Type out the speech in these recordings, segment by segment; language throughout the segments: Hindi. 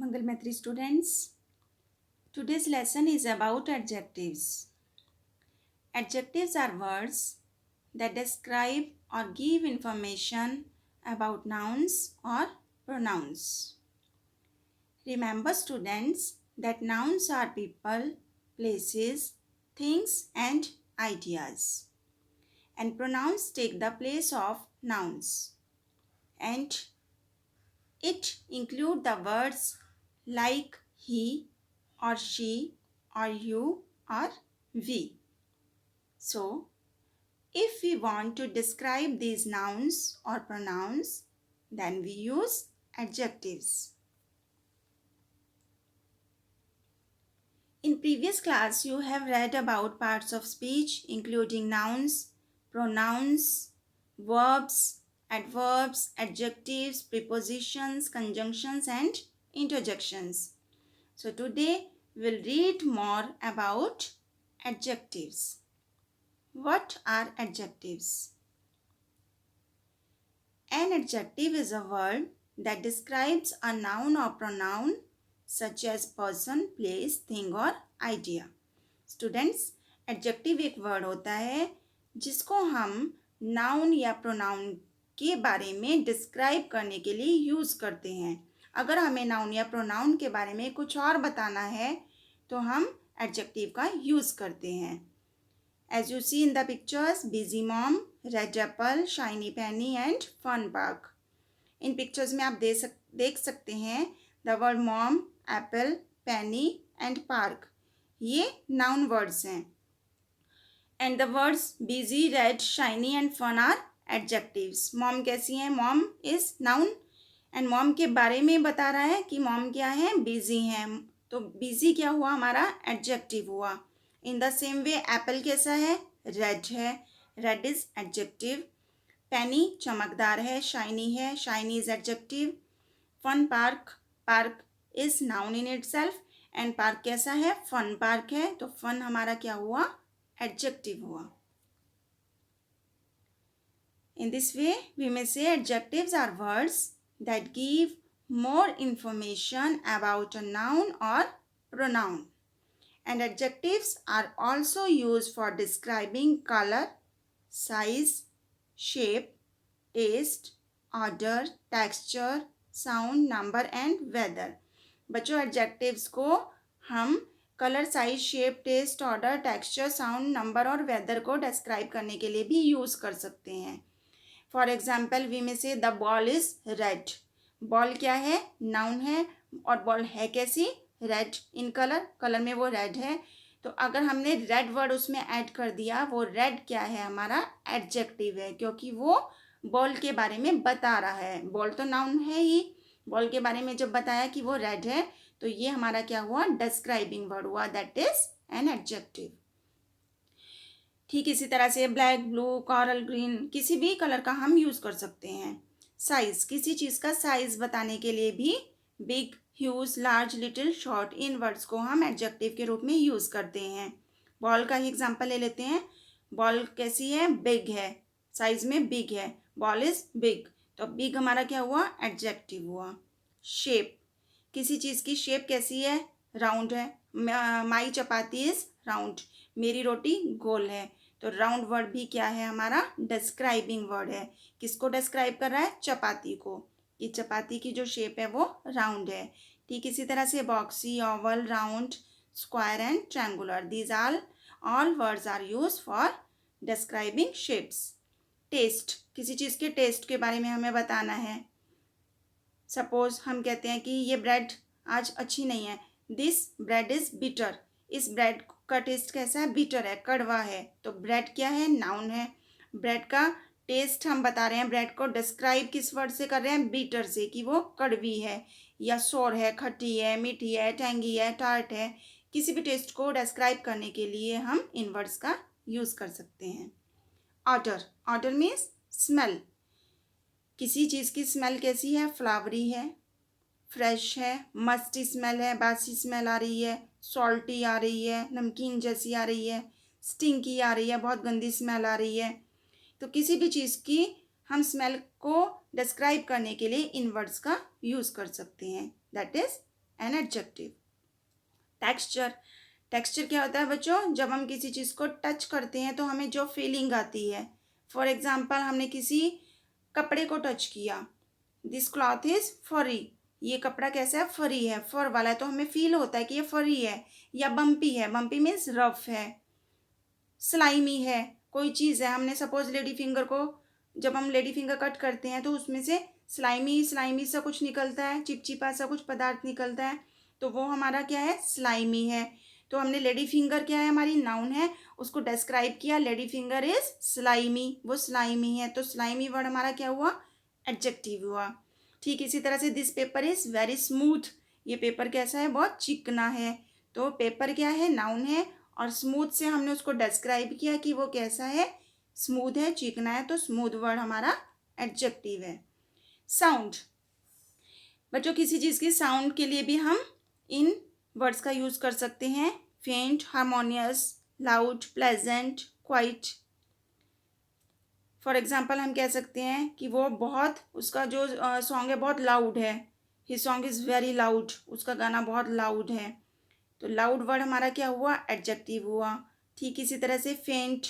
Mangal Maitri students, today's lesson is about adjectives. Adjectives are words that describe or give information about nouns or pronouns. Remember students that nouns are people, places, things and ideas. And pronouns take the place of nouns. And it include the words like he or she or you or we. So, if we want to describe these nouns or pronouns, then we use adjectives. In previous class, you have read about parts of speech including nouns, pronouns, verbs, adverbs, adjectives, prepositions, conjunctions and interjections. So today we'll read more about adjectives. What are adjectives? An adjective is a word that describes a noun or pronoun such as person, place, thing or idea. Students, adjective एक वर्ड होता है जिसको हम नाउन या प्रोनाउन के बारे में डिस्क्राइब करने के लिए यूज़ करते हैं. अगर हमें नाउन या प्रोनाउन के बारे में कुछ और बताना है तो हम एडजेक्टिव का यूज़ करते हैं. As you see in the pictures, busy mom, red apple, shiny penny and fun park. इन पिक्चर्स में आप देख सकते हैं the word mom, apple, penny and park. ये नाउन वर्ड्स हैं. And the words busy, red, shiny and fun are adjectives. Mom कैसी हैं? Mom is noun and mom के बारे में बता रहा है कि मॉम क्या है? बिजी हैं. तो बिजी क्या हुआ? हमारा एडजेक्टिव हुआ. In the same way Apple कैसा है? रेड है. Red is adjective. पेनी चमकदार है, शाइनी है, shiny is adjective. Fun park, park is noun in itself and park कैसा है? फन पार्क है. तो फन हमारा क्या हुआ? एडजेक्टिव हुआ. In this way, we may say adjectives are words that give more information about a noun or pronoun. And adjectives are also used for describing color, size, shape, taste, order, texture, sound, number and weather. बच्चों एडजेक्टिव्स को हम colour, size, shape, taste, order, texture, sound, number और वेदर को डिस्क्राइब करने के लिए भी यूज़ कर सकते हैं. फॉर एग्जाम्पल वी में से the ball is red. Ball क्या है? नाउन है. और बॉल है कैसी? Red in colour. कलर में वो रेड है. तो अगर हमने रेड वर्ड उसमें ऐड कर दिया, वो रेड क्या है? हमारा एडजेक्टिव है, क्योंकि वो बॉल के बारे में बता रहा है. बॉल तो नाउन है ही. बॉल के बारे में जब बताया कि वो रेड है तो ये हमारा क्या हुआ? डिस्क्राइबिंग वर्ड हुआ. That is an adjective. ठीक इसी तरह से ब्लैक, ब्लू, कॉरल ग्रीन किसी भी कलर का हम यूज़ कर सकते हैं. साइज, किसी चीज़ का साइज बताने के लिए भी big, huge, large, little, short इन वर्ड्स को हम एडजेक्टिव के रूप में यूज़ करते हैं. बॉल का ही एग्जांपल ले लेते हैं. बॉल कैसी है? बिग है. साइज में बिग है. Ball is big. तो बिग हमारा क्या हुआ? एडजेक्टिव हुआ. शेप, किसी चीज़ की शेप कैसी है? राउंड है. माई चपाती इज राउंड. मेरी रोटी गोल है. तो राउंड वर्ड भी क्या है? हमारा डिस्क्राइबिंग वर्ड है. किसको डिस्क्राइब कर रहा है? चपाती को. ये चपाती की जो शेप है वो राउंड है. ठीक इसी तरह से boxy, oval, round, square and triangular, these all words are use for describing shapes. Taste, किसी चीज़ के टेस्ट के बारे में हमें बताना है. सपोज हम कहते हैं कि ये ब्रेड आज अच्छी नहीं है. This bread is bitter. इस ब्रेड का टेस्ट कैसा है? बिटर है, कड़वा है. तो ब्रेड क्या है? नाउन है. ब्रेड का टेस्ट हम बता रहे हैं. ब्रेड को डिस्क्राइब किस वर्ड से कर रहे हैं? बिटर से, कि वो कड़वी है या सोर है, खट्टी है, मीठी है, टेंगी है, टार्ट है. किसी भी टेस्ट को डिस्क्राइब करने के लिए हम इन वर्ड्स का यूज़ कर सकते हैं. Order, order means smell. किसी चीज़ की स्मेल कैसी है? फ्लावरी है, फ्रेश है, मस्टी स्मेल है, बासी स्मेल आ रही है, सॉल्टी आ रही है, नमकीन जैसी आ रही है, स्टिंकी आ रही है, बहुत गंदी स्मेल आ रही है. तो किसी भी चीज़ की हम स्मेल को डिस्क्राइब करने के लिए इन वर्ड्स का यूज़ कर सकते हैं. That is an adjective. Texture, texture क्या होता है बच्चों? जब हम किसी चीज़ को टच करते हैं तो हमें जो फीलिंग आती है। फॉर एग्जाम्पल, हमने किसी कपड़े को टच किया, दिस क्लॉथ इज फरी, ये कपड़ा कैसा है? फरी है, फर वाला है, तो हमें फील होता है कि ये फरी है। या बम्पी है, बम्पी मीन्स रफ है। स्लाइमी है, कोई चीज़ है, हमने सपोज लेडी फिंगर को, जब हम लेडी फिंगर कट करते हैं तो उसमें से स्लाइमी स्लाइमी सा कुछ निकलता है, चिपचिपा सा कुछ पदार्थ निकलता है, तो वो हमारा क्या है? स्लाइमी है। तो हमने लेडी फिंगर क्या है? हमारी नाउन है, उसको डिस्क्राइब किया, लेडी फिंगर इज स्लाइमी, वो स्लाइमी है, तो स्लाइमी वर्ड हमारा क्या हुआ? एडजेक्टिव हुआ। ठीक इसी तरह से this paper is very smooth, ये पेपर कैसा है? बहुत चिकना है। तो पेपर क्या है? नाउन है, और स्मूथ से हमने उसको डिस्क्राइब किया कि वो कैसा है? स्मूथ है, चिकना है, तो स्मूथ वर्ड हमारा एडजेक्टिव है। साउंड, बच्चों किसी चीज़ की साउंड के लिए भी हम इन वर्ड्स का यूज़ कर सकते हैं। फेंट, harmonious, loud, pleasant, quite. For example हम कह सकते हैं कि वो बहुत, उसका जो सॉन्ग है बहुत लाउड है, his song is very loud, उसका गाना बहुत लाउड है। तो लाउड वर्ड हमारा क्या हुआ? एडजेक्टिव हुआ। ठीक इसी तरह से फेंट,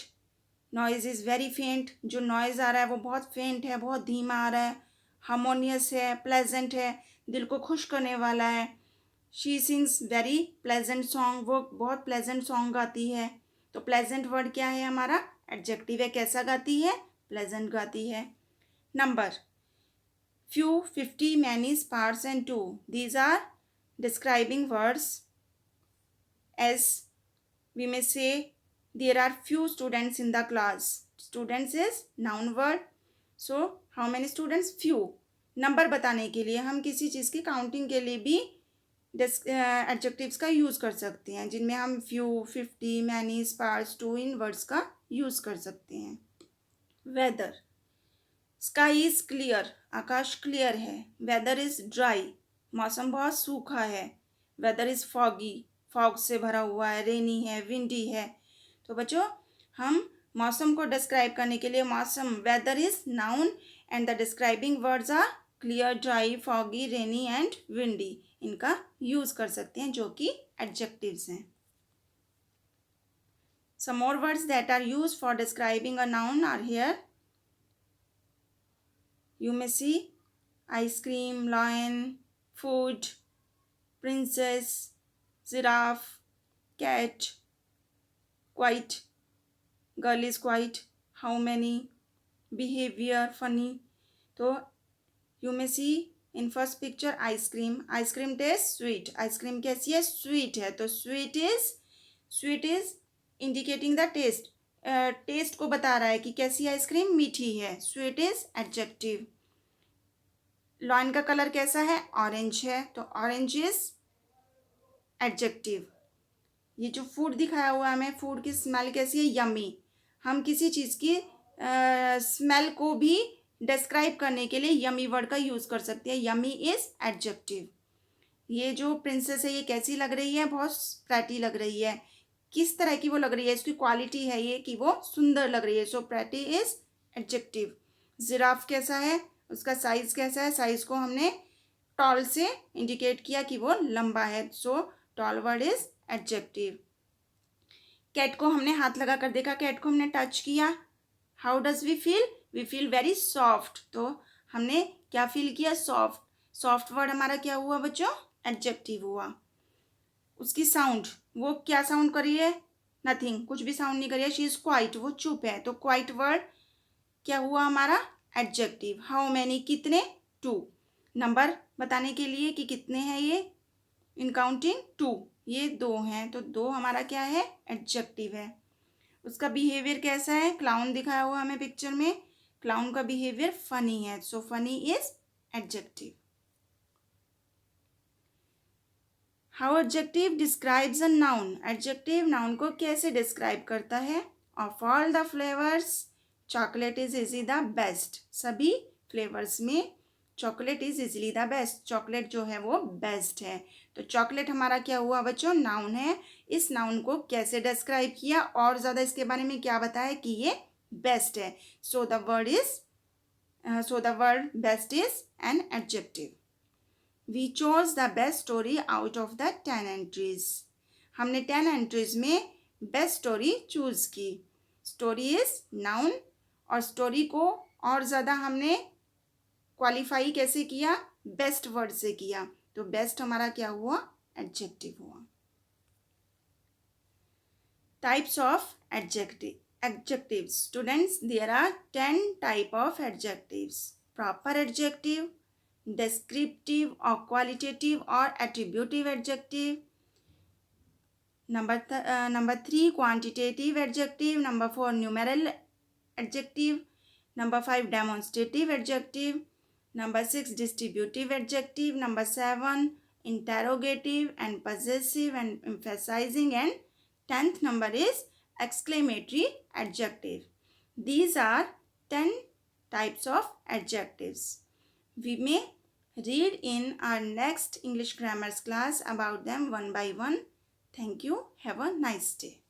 नॉइज इज़ वेरी फेंट, जो नॉइज़ आ रहा है वो बहुत फेंट है, बहुत धीमा आ रहा है। हार्मोनियस है, प्लेजेंट है, दिल को खुश करने वाला है। She sings very pleasant song, वो बहुत प्लेजेंट सॉन्ग गाती है। तो प्लेजेंट वर्ड क्या है हमारा? एडजेक्टिव है। कैसा गाती है? प्लेजेंट गाती है। Number, few, 50, many, sparse and two. These are describing words. As we may say, there are few students in the class. Students is noun word. So, how many students? Few. Number बताने के लिए हम किसी चीज़ की काउंटिंग के लिए भी एडजेक्टिव्स का यूज़ कर सकते हैं, जिनमें हम few, 50, many, sparse, two in words का यूज़ कर सकते हैं। वेदर, स्काई इज क्लियर, आकाश क्लियर है। वेदर इज ड्राई, मौसम बहुत सूखा है। वेदर इज फॉगी, फॉग से भरा हुआ है, रेनी है, विंडी है। तो बच्चों हम मौसम को डिस्क्राइब करने के लिए मौसम, weather is noun and the describing words are clear, dry, foggy, rainy and windy, इनका यूज कर सकते हैं जो कि एडजेक्टिव्स हैं। Some more words that are used for describing a noun are here. You may see ice cream, lion, food, princess, giraffe, cat, quiet, girl is quiet, how many, behavior, funny. तो you may see in first picture ice cream. Ice cream tastes sweet. Ice cream कैसी है? Sweet है। तो sweet is indicating the taste. Taste को बता रहा है कि कैसी आइसक्रीम? मीठी है। Sweet is adjective. लॉयन का कलर कैसा है? ऑरेंज है, तो ऑरेंज इज एडजेक्टिव। ये जो फूड दिखाया हुआ है हमें, फूड की स्मेल कैसी है? यमी। हम किसी चीज़ की स्मेल को भी डिस्क्राइब करने के लिए यमी वर्ड का यूज़ कर सकते हैं। Yummy is adjective. ये जो प्रिंसेस है ये कैसी लग रही है? बहुत प्रेटी लग रही है। किस तरह की वो लग रही है? इसकी क्वालिटी है ये कि वो सुंदर लग रही है, so pretty is adjective. Giraffe कैसा है? उसका साइज कैसा है? साइज को हमने टॉल से इंडिकेट किया कि वो लंबा है, so tall word is adjective. Cat को हमने हाथ लगा कर देखा, कैट को हमने टच किया, how does we feel? We feel very soft. तो हमने क्या फील किया? सॉफ्ट। सॉफ्ट वर्ड हमारा क्या हुआ बच्चों? एडजेक्टिव हुआ। उसकी साउंड, वो क्या साउंड कर रही है? नथिंग, कुछ भी साउंड नहीं कर रही है। शी इज क्वाइट, वो चुप है, तो क्वाइट वर्ड क्या हुआ हमारा? एडजेक्टिव। हाउ मैनी, कितने? टू। नंबर बताने के लिए कि कितने हैं ये, इन काउंटिंग टू, ये दो हैं, तो दो हमारा क्या है? एडजेक्टिव है। उसका बिहेवियर कैसा है? क्लाउन दिखाया हुआ हमें पिक्चर में, क्लाउन का बिहेवियर फनी है, so funny is adjective. How adjective describes a noun, adjective noun को कैसे डिस्क्राइब करता है? Of all the flavours chocolate is easy the best, सभी फ्लेवर्स में chocolate is easily the best, chocolate जो है वो बेस्ट है। तो चॉकलेट हमारा क्या हुआ बच्चों? नाउन है। इस नाउन को कैसे डिस्क्राइब किया और ज़्यादा इसके बारे में क्या बताया कि ये बेस्ट है, so the word best is an adjective. We chose the best story out of the 10 entries. हमने 10 एंट्रीज में बेस्ट स्टोरी चूज की. स्टोरी इज नाउन और स्टोरी को और ज़्यादा हमने क्वालिफाई कैसे किया? बेस्ट वर्ड से किया. तो बेस्ट हमारा क्या हुआ? एडजेक्टिव हुआ. Types of adjectives. Students, there are 10 type of adjectives. Proper adjective, descriptive or qualitative or attributive adjective. Number 3, quantitative adjective. Number 4, numeral adjective. Number 5, demonstrative adjective. Number 6, distributive adjective. Number 7, interrogative and possessive and emphasizing, and 10th number is exclamatory adjective. These are 10 types of adjectives. We may read in our next English grammar class about them one by one. Thank you. Have a nice day.